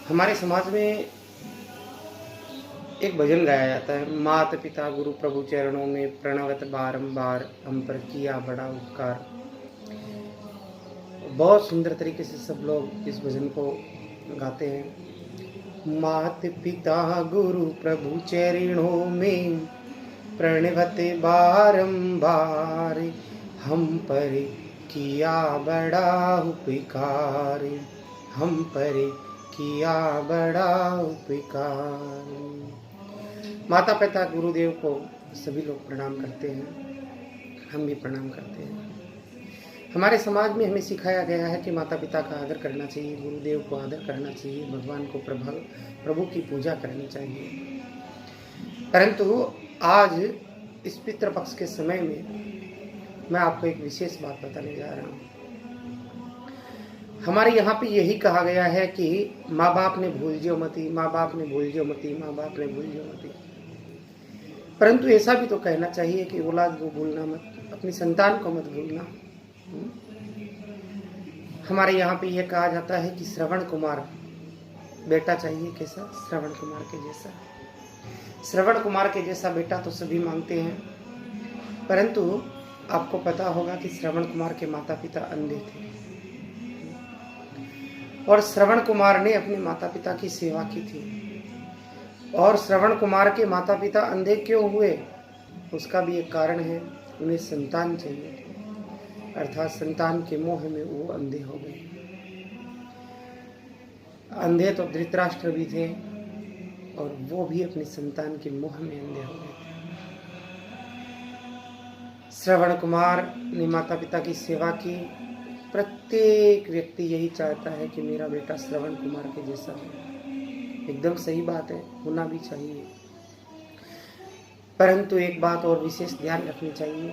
हमारे समाज में एक भजन गाया जाता है, मात पिता गुरु प्रभु चरणों में प्रणवत बारंबार, हम पर किया बड़ा उपकार। बहुत सुंदर तरीके से सब लोग इस भजन को गाते हैं। मात पिता गुरु प्रभु चरणों में प्रणवत बारंबार, हम पर किया बड़ा उपकार, हम पर किया बड़ा उपकार। माता पिता गुरुदेव को सभी लोग प्रणाम करते हैं, हम भी प्रणाम करते हैं। हमारे समाज में हमें सिखाया गया है कि माता पिता का आदर करना चाहिए, गुरुदेव को आदर करना चाहिए, भगवान को प्रभु की पूजा करनी चाहिए। परंतु आज इस पितृपक्ष के समय में मैं आपको एक विशेष बात बताने जा रहा हूँ। हमारे यहाँ पे यही कहा गया है कि माँ बाप ने भूल जो मती, माँ बाप ने भूल जो मती, माँ बाप ने भूल जो मती। परंतु ऐसा भी तो कहना चाहिए कि औलाद को भूलना मत, अपनी संतान को मत भूलना। हमारे यहाँ पे यह कहा जाता है कि श्रवण कुमार बेटा चाहिए, कैसा? श्रवण कुमार के जैसा। श्रवण कुमार के जैसा बेटा तो सभी मांगते हैं, परंतु आपको पता होगा कि श्रवण कुमार के माता पिता अंधे थे और श्रवण कुमार ने अपने माता पिता की सेवा की थी। और श्रवण कुमार के माता पिता अंधे क्यों हुए, उसका भी एक कारण है, उन्हें संतान चाहिए, अर्थात संतान के मोह में वो अंधे हो गए। अंधे तो धृतराष्ट्र भी थे और वो भी अपनी संतान के मोह में अंधे हो गए। श्रवण कुमार ने माता पिता की सेवा की। प्रत्येक व्यक्ति यही चाहता है कि मेरा बेटा श्रवण कुमार के जैसा हो। एकदम सही बात है, होना भी चाहिए। परंतु एक बात और विशेष ध्यान रखनी चाहिए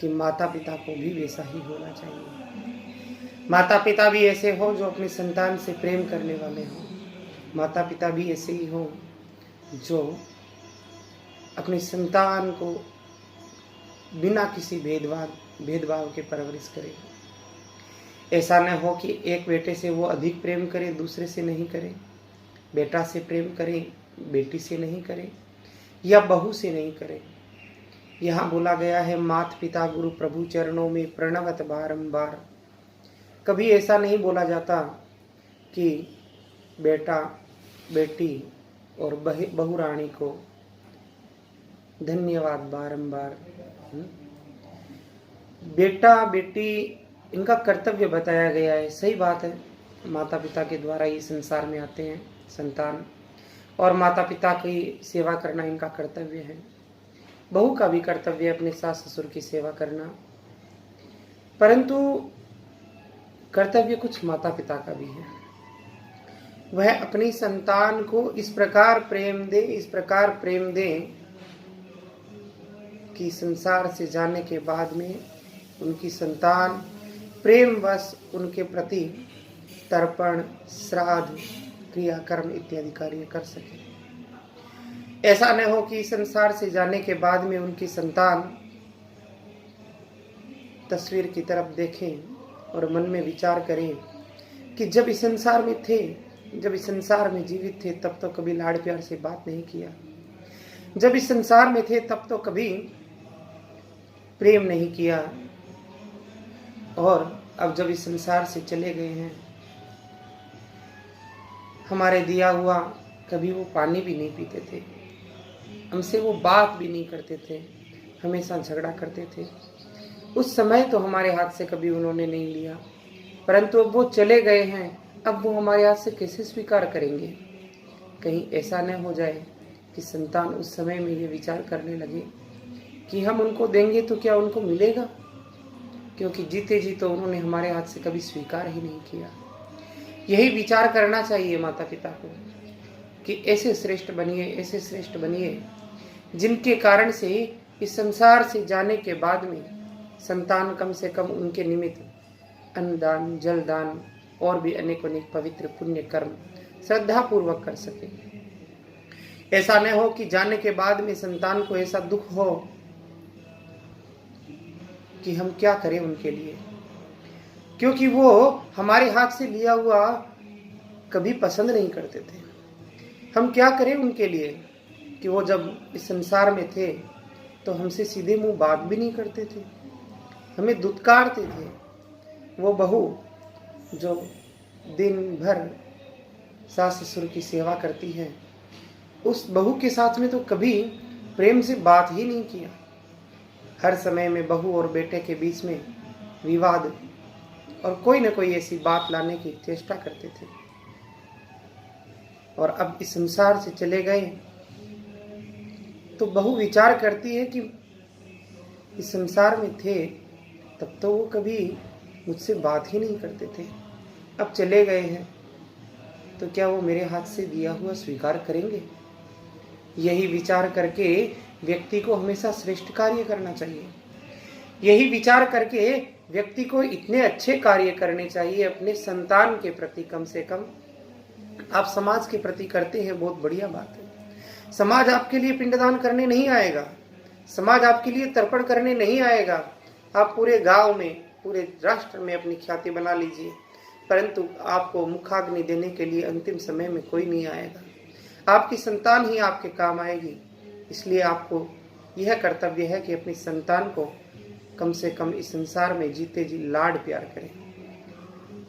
कि माता पिता को भी वैसा ही होना चाहिए। माता पिता भी ऐसे हो जो अपनी संतान से प्रेम करने वाले हों। माता पिता भी ऐसे ही हो जो अपनी संतान को बिना किसी भेदभाव के परवरिश करे। ऐसा न हो कि एक बेटे से वो अधिक प्रेम करे, दूसरे से नहीं करे। बेटा से प्रेम करे, बेटी से नहीं करे, या बहू से नहीं करे। यहाँ बोला गया है, मात पिता गुरु प्रभु चरणों में प्रणवत बारंबार। कभी ऐसा नहीं बोला जाता कि बेटा बेटी और बहू रानी को धन्यवाद बारंबार। बेटा बेटी इनका कर्तव्य बताया गया है, सही बात है। माता पिता के द्वारा ही संसार में आते हैं संतान, और माता पिता की सेवा करना इनका कर्तव्य है। बहू का भी कर्तव्य है अपने सास ससुर की सेवा करना, परंतु कर्तव्य कुछ माता पिता का भी है। वह अपनी संतान को इस प्रकार प्रेम दे कि संसार से जाने के बाद में उनकी संतान प्रेमवश उनके प्रति तर्पण, श्राद्ध, क्रियाकर्म इत्यादि कार्य कर सके। ऐसा न हो कि संसार से जाने के बाद में उनकी संतान तस्वीर की तरफ देखें और मन में विचार करें कि जब इस संसार में थे, जब इस संसार में जीवित थे, तब तो कभी लाड़ प्यार से बात नहीं किया। जब इस संसार में थे तब तो कभी प्रेम नहीं किया, और अब जब इस संसार से चले गए हैं, हमारे दिया हुआ कभी वो पानी भी नहीं पीते थे, हमसे वो बात भी नहीं करते थे, हमेशा झगड़ा करते थे। उस समय तो हमारे हाथ से कभी उन्होंने नहीं लिया, परंतु अब वो चले गए हैं, अब वो हमारे हाथ से कैसे स्वीकार करेंगे? कहीं ऐसा न हो जाए कि संतान उस समय में ये विचार करने लगे कि हम उनको देंगे तो क्या उनको मिलेगा, क्योंकि जीते जी तो उन्होंने हमारे हाथ से कभी स्वीकार ही नहीं किया। यही विचार करना चाहिए माता पिता को कि ऐसे श्रेष्ठ बनिए जिनके कारण से इस संसार से जाने के बाद में संतान कम से कम उनके निमित्त अन्नदान, जलदान और भी अनेक पवित्र पुण्य कर्म श्रद्धा पूर्वक कर सके। ऐसा न हो कि जाने के बाद में संतान को ऐसा दुख हो कि हम क्या करें उनके लिए, क्योंकि वो हमारे हाथ से लिया हुआ कभी पसंद नहीं करते थे। हम क्या करें उनके लिए कि वो जब इस संसार में थे तो हमसे सीधे मुंह बात भी नहीं करते थे, हमें दुत्कारते थे। वो बहू जो दिन भर सास ससुर की सेवा करती है, उस बहू के साथ में तो कभी प्रेम से बात ही नहीं किया। हर समय में बहू और बेटे के बीच में विवाद और कोई न कोई ऐसी बात लाने की चेष्टा करते थे। और अब इस संसार से चले गए तो बहू विचार करती है कि इस संसार में थे तब तो वो कभी मुझसे बात ही नहीं करते थे, अब चले गए हैं तो क्या वो मेरे हाथ से दिया हुआ स्वीकार करेंगे। यही विचार करके व्यक्ति को हमेशा श्रेष्ठ कार्य करना चाहिए। यही विचार करके व्यक्ति को इतने अच्छे कार्य करने चाहिए अपने संतान के प्रति। कम से कम आप समाज के प्रति करते हैं, बहुत बढ़िया बात है। समाज आपके लिए पिंडदान करने नहीं आएगा, समाज आपके लिए तर्पण करने नहीं आएगा। आप पूरे गांव में, पूरे राष्ट्र में अपनी ख्याति बना लीजिए, परंतु आपको मुखाग्नि देने के लिए अंतिम समय में कोई नहीं आएगा। आपकी संतान ही आपके काम आएगी। इसलिए आपको यह कर्तव्य है कि अपनी संतान को कम से कम इस संसार में जीते जी लाड प्यार करें।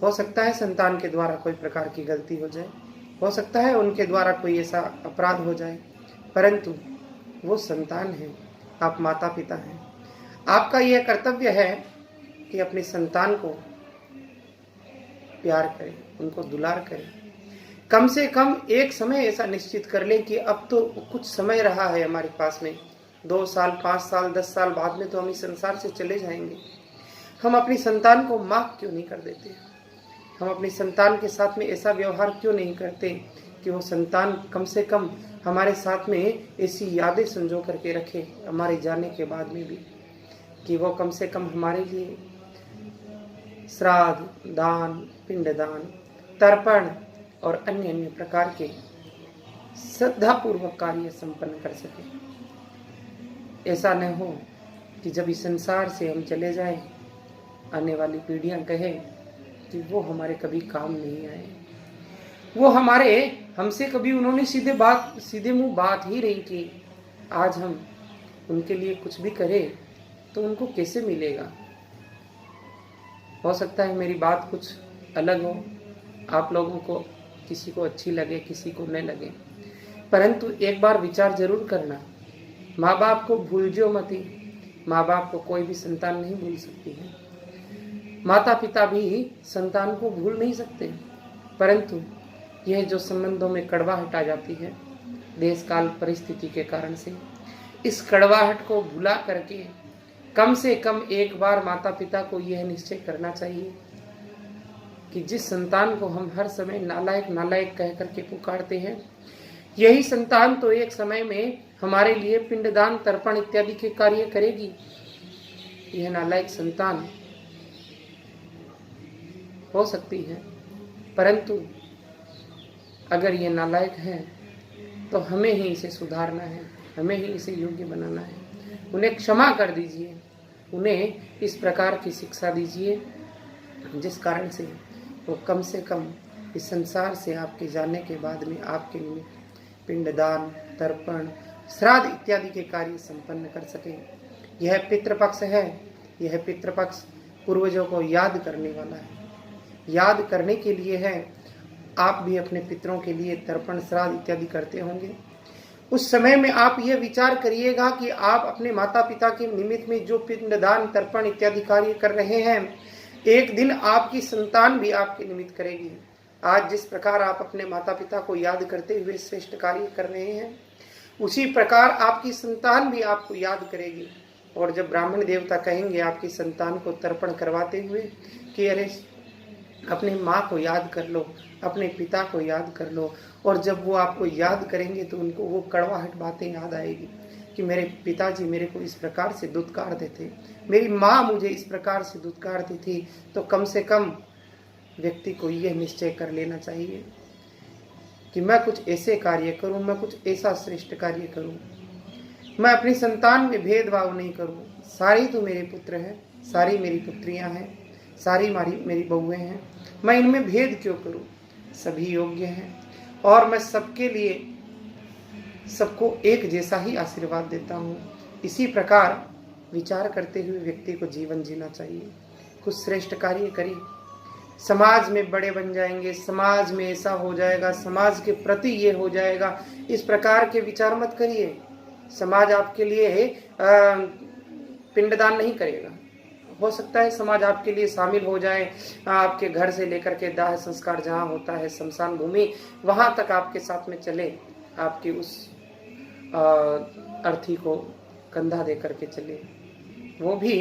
हो सकता है संतान के द्वारा कोई प्रकार की गलती हो जाए, हो सकता है उनके द्वारा कोई ऐसा अपराध हो जाए, परंतु वो संतान है, आप माता पिता हैं। आपका यह कर्तव्य है कि अपनी संतान को प्यार करें, उनको दुलार करें। कम से कम एक समय ऐसा निश्चित कर लें कि अब तो कुछ समय रहा है हमारे पास में, 2 साल, 5 साल, 10 साल बाद में तो हम इस संसार से चले जाएंगे। हम अपनी संतान को माफ क्यों नहीं कर देते? हम अपनी संतान के साथ में ऐसा व्यवहार क्यों नहीं करते कि वो संतान कम से कम हमारे साथ में ऐसी यादें संजो करके रखे हमारे जाने के बाद में भी, कि वो कम से कम हमारे लिए श्राद्ध, दान, पिंडदान, तर्पण और अन्य अन्य प्रकार के श्रद्धापूर्वक कार्य संपन्न कर सके। ऐसा न हो कि जब इस संसार से हम चले जाएं, आने वाली पीढ़ियां कहे कि वो हमारे कभी काम नहीं आए, वो हमसे कभी उन्होंने सीधे मुंह बात ही नहीं की। आज हम उनके लिए कुछ भी करें तो उनको कैसे मिलेगा? हो सकता है मेरी बात कुछ अलग हो, आप लोगों को किसी को अच्छी लगे, किसी को न लगे, परंतु एक बार विचार जरूर करना। माँ बाप को भूलजो मती। माँ बाप को कोई भी संतान नहीं भूल सकती है, माता पिता भी संतान को भूल नहीं सकते, परंतु यह जो संबंधों में कड़वाहट आ जाती है देश काल परिस्थिति के कारण से, इस कड़वाहट को भुला करके कम से कम एक बार माता पिता को यह निश्चय करना चाहिए कि जिस संतान को हम हर समय नालायक नालायक कह करके पुकारते हैं, यही संतान तो एक समय में हमारे लिए पिंडदान, तर्पण इत्यादि के कार्य करेगी। यह नालायक संतान हो सकती है, परंतु अगर ये नालायक है तो हमें ही इसे सुधारना है, हमें ही इसे योग्य बनाना है। उन्हें क्षमा कर दीजिए, उन्हें इस प्रकार की शिक्षा दीजिए जिस कारण से वो कम से कम इस संसार से आपके जाने के बाद में आपके लिए पिंडदान, तर्पण, श्राद्ध इत्यादि के कार्य संपन्न कर सके। यह पितृपक्ष है, यह पितृपक्ष पूर्वजों को याद करने वाला है, याद करने के लिए है। आप भी अपने पितरों के लिए तर्पण, श्राद्ध इत्यादि करते होंगे। उस समय में आप यह विचार करिएगा कि आप अपने माता पिता के निमित्त में जो पिंडदान, तर्पण इत्यादि कार्य कर रहे हैं, एक दिन आपकी संतान भी आपके निमित्त करेगी। आज जिस प्रकार आप अपने माता पिता को याद करते हुए श्रेष्ठ कार्य कर रहे हैं, उसी प्रकार आपकी संतान भी आपको याद करेगी। और जब ब्राह्मण देवता कहेंगे आपकी संतान को तर्पण करवाते हुए कि अरे अपने माँ को याद कर लो, अपने पिता को याद कर लो, और जब वो आपको याद करेंगे तो उनको वो कड़वाहट बातें याद आएगी कि मेरे पिताजी मेरे को इस प्रकार से दुत्कारते थे, मेरी माँ मुझे इस प्रकार से दुत्कारती थी। तो कम से कम व्यक्ति को यह निश्चय कर लेना चाहिए कि मैं कुछ ऐसे कार्य करूं, मैं कुछ ऐसा श्रेष्ठ कार्य करूं, मैं अपनी संतान में भेदभाव नहीं करूं। सारी तो मेरे पुत्र हैं, सारी मेरी पुत्रियां हैं, सारी मेरी बहुएं हैं, मैं इनमें भेद क्यों करूं? सभी योग्य हैं और मैं सबके लिए सबको एक जैसा ही आशीर्वाद देता हूँ। इसी प्रकार विचार करते हुए व्यक्ति को जीवन जीना चाहिए। कुछ श्रेष्ठ कार्य करिए, समाज में बड़े बन जाएंगे, समाज में ऐसा हो जाएगा, समाज के प्रति ये हो जाएगा, इस प्रकार के विचार मत करिए। समाज आपके लिए पिंडदान नहीं करेगा। हो सकता है समाज आपके लिए शामिल हो जाए, आपके घर से लेकर के दाह संस्कार जहाँ होता है, शमशान भूमि, वहाँ तक आपके साथ में चले, आपकी उस अर्थी को कंधा दे करके चले, वो भी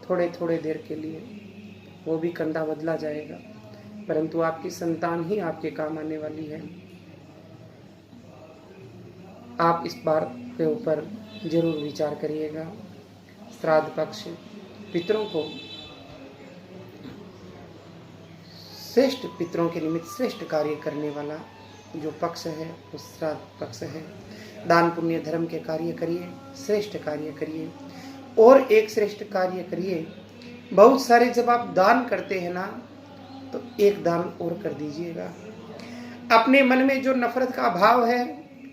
थोड़े थोड़े देर के लिए, वो भी कंधा बदला जाएगा, परंतु आपकी संतान ही आपके काम आने वाली है। आप इस बात के ऊपर जरूर विचार करिएगा। श्राद्ध पक्ष, पितरों को श्रेष्ठ, पितरों के निमित्त श्रेष्ठ कार्य करने वाला जो पक्ष है वो श्राद्ध पक्ष है। दान पुण्य धर्म के कार्य करिए, श्रेष्ठ कार्य करिए। और एक श्रेष्ठ कार्य करिए, बहुत सारे जब आप दान करते हैं ना, तो एक दान और कर दीजिएगा। अपने मन में जो नफरत का भाव है,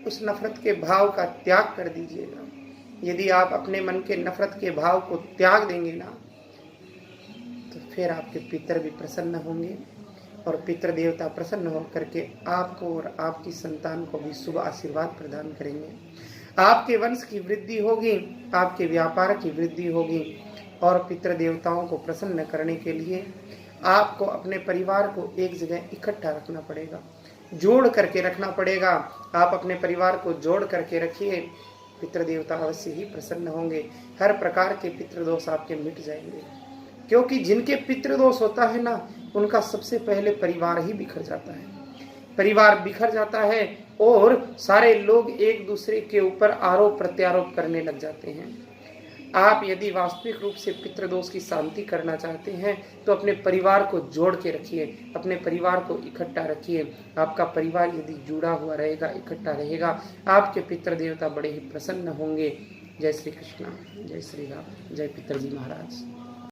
उस नफरत के भाव का त्याग कर दीजिएगा। यदि आप अपने मन के नफरत के भाव को त्याग देंगे ना, तो फिर आपके पितर भी प्रसन्न होंगे और पितर देवता प्रसन्न होकर के आपको और आपकी संतान को भी शुभ आशीर्वाद प्रदान करेंगे। आपके वंश की वृद्धि होगी, आपके व्यापार की वृद्धि होगी। और पितर देवताओं को प्रसन्न करने के लिए आपको अपने परिवार को एक जगह इकट्ठा रखना पड़ेगा, जोड़ करके रखना पड़ेगा। आप अपने परिवार को जोड़ करके रखिए, पितृ देवता अवश्य ही प्रसन्न होंगे। हर प्रकार के पितृदोष आपके मिट जाएंगे, क्योंकि जिनके पितृदोष होता है ना, उनका सबसे पहले परिवार ही बिखर जाता है। परिवार बिखर जाता है और सारे लोग एक दूसरे के ऊपर आरोप प्रत्यारोप करने लग जाते हैं। आप यदि वास्तविक रूप से पितृदोष की शांति करना चाहते हैं तो अपने परिवार को जोड़ के रखिए, अपने परिवार को इकट्ठा रखिए। आपका परिवार यदि जुड़ा हुआ रहेगा, इकट्ठा रहेगा, आपके पितृ देवता बड़े ही प्रसन्न होंगे। जय श्री कृष्ण, जय श्री राम, जय पितरजी महाराज।